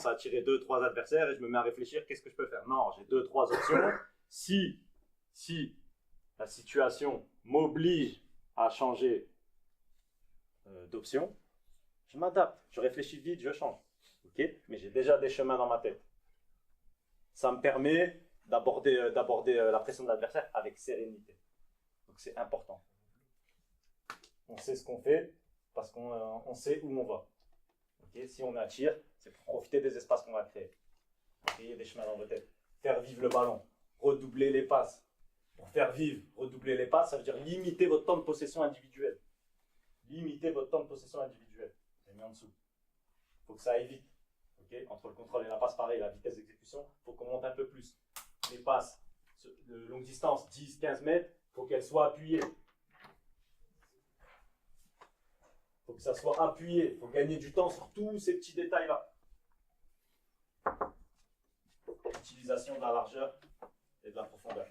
commence à attirer 2-3 adversaires et je me mets à réfléchir, qu'est-ce que je peux faire? Non, j'ai 2-3 options. Si la situation m'oblige à changer d'option, je m'adapte, je réfléchis vite, je change. Okay, mais j'ai déjà des chemins dans ma tête. Ça me permet d'aborder la pression de l'adversaire avec sérénité. Donc c'est important. On sait ce qu'on fait parce qu'on sait où on va. Okay, si on attire, c'est pour profiter des espaces qu'on va créer. Créer des chemins dans votre tête. Faire vivre le ballon. Redoubler les passes. Pour faire vivre, redoubler les passes, ça veut dire limiter votre temps de possession individuel. Limiter votre temps de possession individuel. J'ai mis en dessous. Il faut que ça aille vite. Okay, entre le contrôle et la passe, pareil, la vitesse d'exécution, il faut qu'on monte un peu plus. Les passes de longue distance, 10-15 mètres, il faut qu'elles soient appuyées. Il faut que ça soit appuyé. Il faut gagner du temps sur tous ces petits détails-là. Utilisation de la largeur et de la profondeur.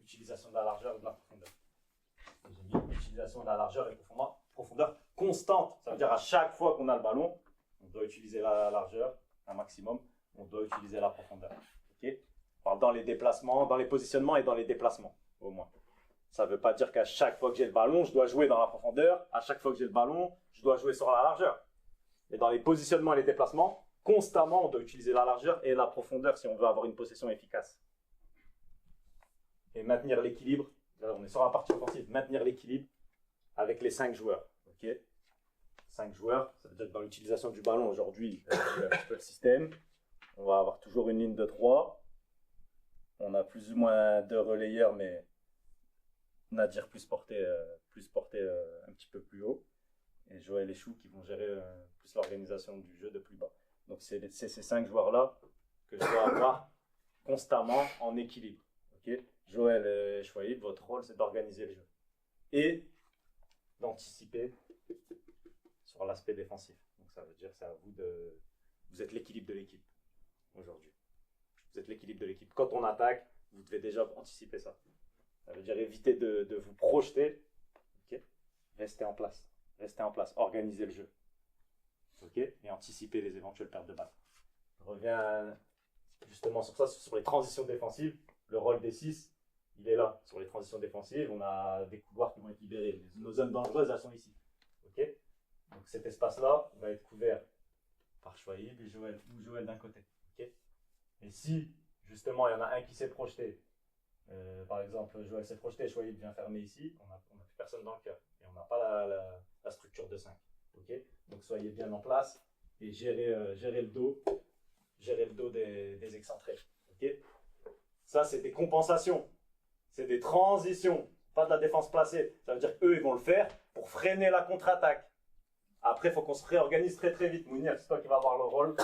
Utilisation de la largeur et de la profondeur. J'ai mis utilisation de la largeur et profondeur constante. Ça veut dire à chaque fois qu'on a le ballon, on doit utiliser la largeur un maximum, on doit utiliser la profondeur. Okay, on parle dans les déplacements, dans les positionnements et dans les déplacements, au moins. Ça ne veut pas dire qu'à chaque fois que j'ai le ballon, je dois jouer dans la profondeur. À chaque fois que j'ai le ballon, je dois jouer sur la largeur. Et dans les positionnements et les déplacements, constamment, on doit utiliser la largeur et la profondeur si on veut avoir une possession efficace. Et maintenir l'équilibre. On est sur la partie offensive. Maintenir l'équilibre avec les 5 joueurs. Okay, 5 joueurs, ça veut dire que dans l'utilisation du ballon aujourd'hui, un petit peu le système. On va avoir toujours une ligne de 3. On a plus ou moins 2 relayeurs, mais Nadir plus porté un petit peu plus haut. Et Joël et Chou qui vont gérer plus l'organisation du jeu de plus bas. Donc c'est ces 5 joueurs-là que je dois avoir constamment en équilibre. Okay, Joël et Chouaïb, votre rôle c'est d'organiser le jeu. Et d'anticiper sur l'aspect défensif. Donc ça veut dire que c'est à vous de... Vous êtes l'équilibre de l'équipe aujourd'hui. Vous êtes l'équilibre de l'équipe. Quand on attaque, vous devez déjà anticiper ça. Ça veut dire éviter de vous projeter. Okay, restez en place. Restez en place. Organisez le jeu. Okay, et anticiper les éventuelles pertes de balles. Je reviens justement sur ça, sur les transitions défensives. Le rôle des 6, il est là. Sur les transitions défensives, on a des couloirs qui vont être libérés. Nos zones dangereuses, elles sont ici. Okay, donc cet espace-là va être couvert par Chouaïb et Joël, ou Joël d'un côté. Okay, et si, justement, il y en a un qui s'est projeté, par exemple, Joël s'est projeté, Chouaïb vient fermer ici, on n'a plus personne dans le cœur. Et on n'a pas la structure de 5. Okay, donc soyez bien en place et gérez le dos des excentrés. Okay, ça, c'est des compensations. C'est des transitions. Pas de la défense placée. Ça veut dire qu'eux, ils vont le faire pour freiner la contre-attaque. Après, il faut qu'on se réorganise très très vite. Mounir, c'est toi qui vas avoir le rôle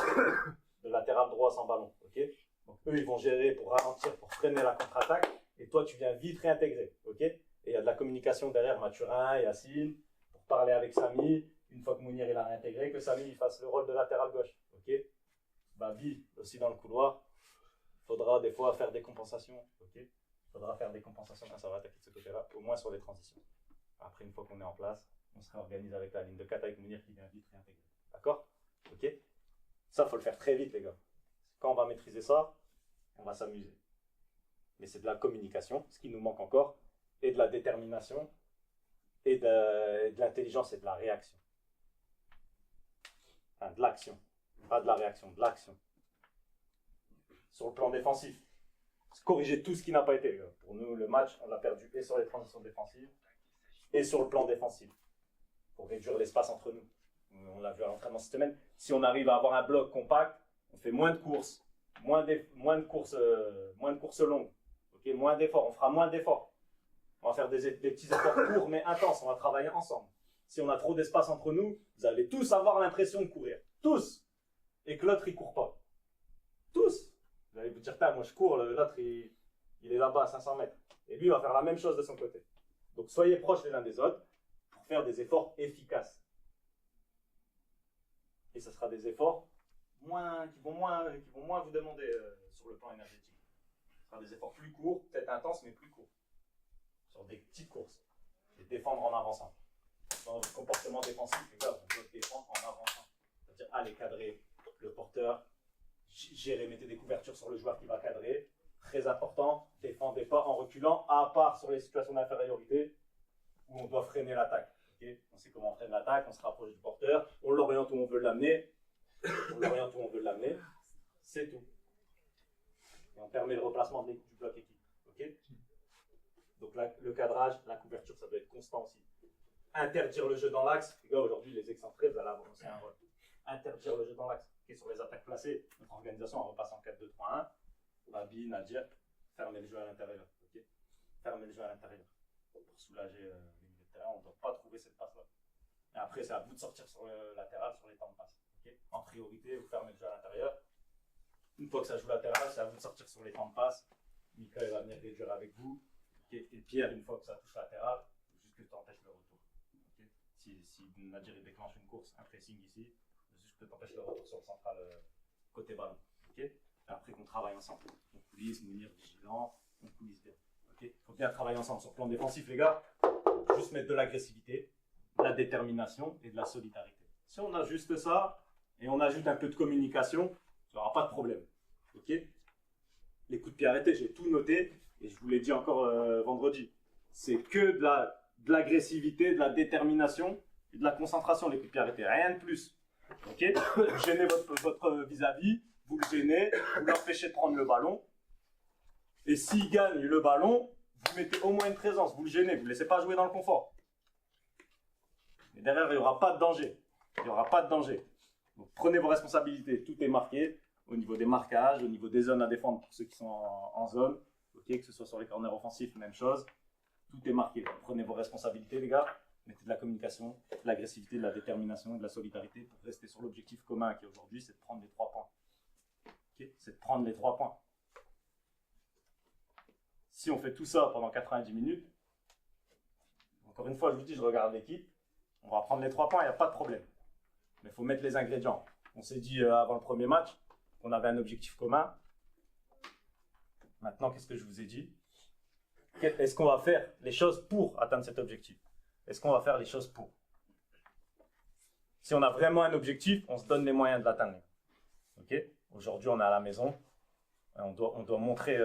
de latéral droit sans ballon. Okay, donc eux, ils vont gérer pour ralentir, pour freiner la contre-attaque. Et toi, tu viens vite réintégrer. Okay, et il y a de la communication derrière Mathurin, Yacine, pour parler avec Samy. Une fois que Mounir il a réintégré, que Samy il fasse le rôle de latéral gauche. Okay, Babi, aussi dans le couloir. Il faudra des fois faire des compensations. Okay, il faudra faire des compensations quand ça va attaquer de ce côté-là, au moins sur les transitions. Après, une fois qu'on est en place, on se réorganise avec la ligne de 4 avec Mounir qui vient vite réintégrer. D'accord? Ok? Ça, il faut le faire très vite, les gars. Quand on va maîtriser ça, on va s'amuser. Mais c'est de la communication, ce qui nous manque encore, et de la détermination, et de l'intelligence et de la réaction. Enfin, de l'action. Pas de la réaction, de l'action. Sur le plan défensif, corriger tout ce qui n'a pas été. Pour nous, le match, on l'a perdu et sur les transitions défensives et sur le plan défensif. Pour réduire l'espace entre nous. On l'a vu à l'entraînement cette semaine. Si on arrive à avoir un bloc compact, on fait moins de courses, moins de courses longues, okay, moins d'efforts. On fera moins d'efforts. On va faire des petits efforts courts mais intenses. On va travailler ensemble. Si on a trop d'espace entre nous, vous allez tous avoir l'impression de courir. Tous. Et que l'autre, il court pas. Tous. Vous allez vous dire, moi je cours, l'autre il est là-bas à 500 mètres. Et lui il va faire la même chose de son côté. Donc soyez proches les uns des autres pour faire des efforts efficaces. Et ce sera des efforts qui vont moins vous demander sur le plan énergétique. Ce sera des efforts plus courts, peut-être intenses, mais plus courts. Sur des petites courses. Et défendre en avançant. Dans votre comportement défensif, les gars, vous devez défendre en avançant. dire allez cadrer le porteur, gérer, mettez des couvertures sur le joueur qui va cadrer. Très important, défendez pas en reculant, à part sur les situations d'infériorité où on doit freiner l'attaque. Okay, on sait comment on freine l'attaque, on se rapproche du porteur, on l'oriente où on veut l'amener, c'est tout. Et on permet le replacement du bloc équipe. Okay, donc là, le cadrage, la couverture, ça doit être constant aussi. Interdire le jeu dans l'axe. Les gars, aujourd'hui, les excentrés, vous allez avoir aussi un rôle. Interdire le jeu dans l'axe. Okay, sur les attaques placées, notre organisation, on repasse en 4-2-3-1. Babi, Nadir, fermez le jeu à l'intérieur. Okay, fermez le jeu à l'intérieur. Pour soulager les milieux de terrain, on ne doit pas trouver cette passe-là. Et après, c'est à vous de sortir sur le latéral, sur les temps de passe. Okay, en priorité, vous fermez le jeu à l'intérieur. Une fois que ça joue latéral, c'est à vous de sortir sur les temps de passe. Mika va venir réduire avec vous. Okay, et Pierre, une fois que ça touche latéral, il faut juste que tu empêches le retour. Okay, si Nadir déclenche une course, un pressing ici, juste que tu empêches le retour sur le central côté ballon. Okay, après qu'on travaille ensemble. On coulisse, Mounir vigilant, on coulisse bien. Il faut bien travailler ensemble sur le plan défensif, les gars. Juste mettre de l'agressivité, de la détermination et de la solidarité. Si on a juste ça et on ajoute un peu de communication, il n'y aura pas de problème. Okay, les coups de pied arrêtés, j'ai tout noté et je vous l'ai dit encore vendredi. C'est que de l'agressivité, de la détermination et de la concentration, les coups de pied arrêtés. Rien de plus. Okay, vous gênez votre vis-à-vis. Vous le gênez, vous l'empêchez de prendre le ballon. Et s'il gagne le ballon, vous mettez au moins une présence, vous le gênez, vous ne le laissez pas jouer dans le confort. Et derrière, il n'y aura pas de danger. Il n'y aura pas de danger. Donc prenez vos responsabilités, tout est marqué au niveau des marquages, au niveau des zones à défendre pour ceux qui sont en zone. Okay, que ce soit sur les corners offensifs, même chose. Tout est marqué. Donc, prenez vos responsabilités, les gars. Mettez de la communication, de l'agressivité, de la détermination, de la solidarité pour rester sur l'objectif commun qui aujourd'hui, c'est de prendre les 3 points. Okay, c'est de prendre les 3 points. Si on fait tout ça pendant 90 minutes, encore une fois, je vous dis, je regarde l'équipe, on va prendre les 3 points, il n'y a pas de problème. Mais il faut mettre les ingrédients. On s'est dit avant le premier match qu'on avait un objectif commun. Maintenant, qu'est-ce que je vous ai dit? Est-ce qu'on va faire les choses pour atteindre cet objectif? Est-ce qu'on va faire les choses pour? Si on a vraiment un objectif, on se donne les moyens de l'atteindre. Okay, aujourd'hui, on est à la maison. On doit montrer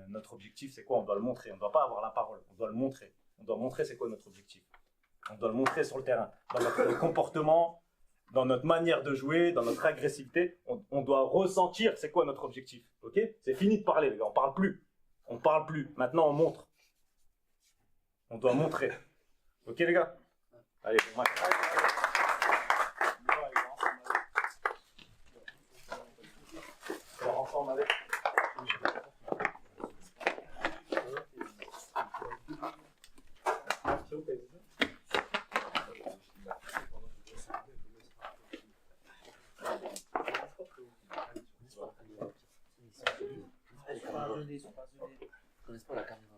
notre objectif, c'est quoi? On doit le montrer. On ne doit pas avoir la parole. On doit le montrer. On doit montrer c'est quoi notre objectif. On doit le montrer sur le terrain. Dans notre comportement, dans notre manière de jouer, dans notre agressivité, on doit ressentir c'est quoi notre objectif. Okay, c'est fini de parler, les gars. On ne parle plus. On ne parle plus. Maintenant, on montre. On doit montrer. Ok, les gars? Allez, bon match. On va ensemble avec. Ils connaissent pas la caméra.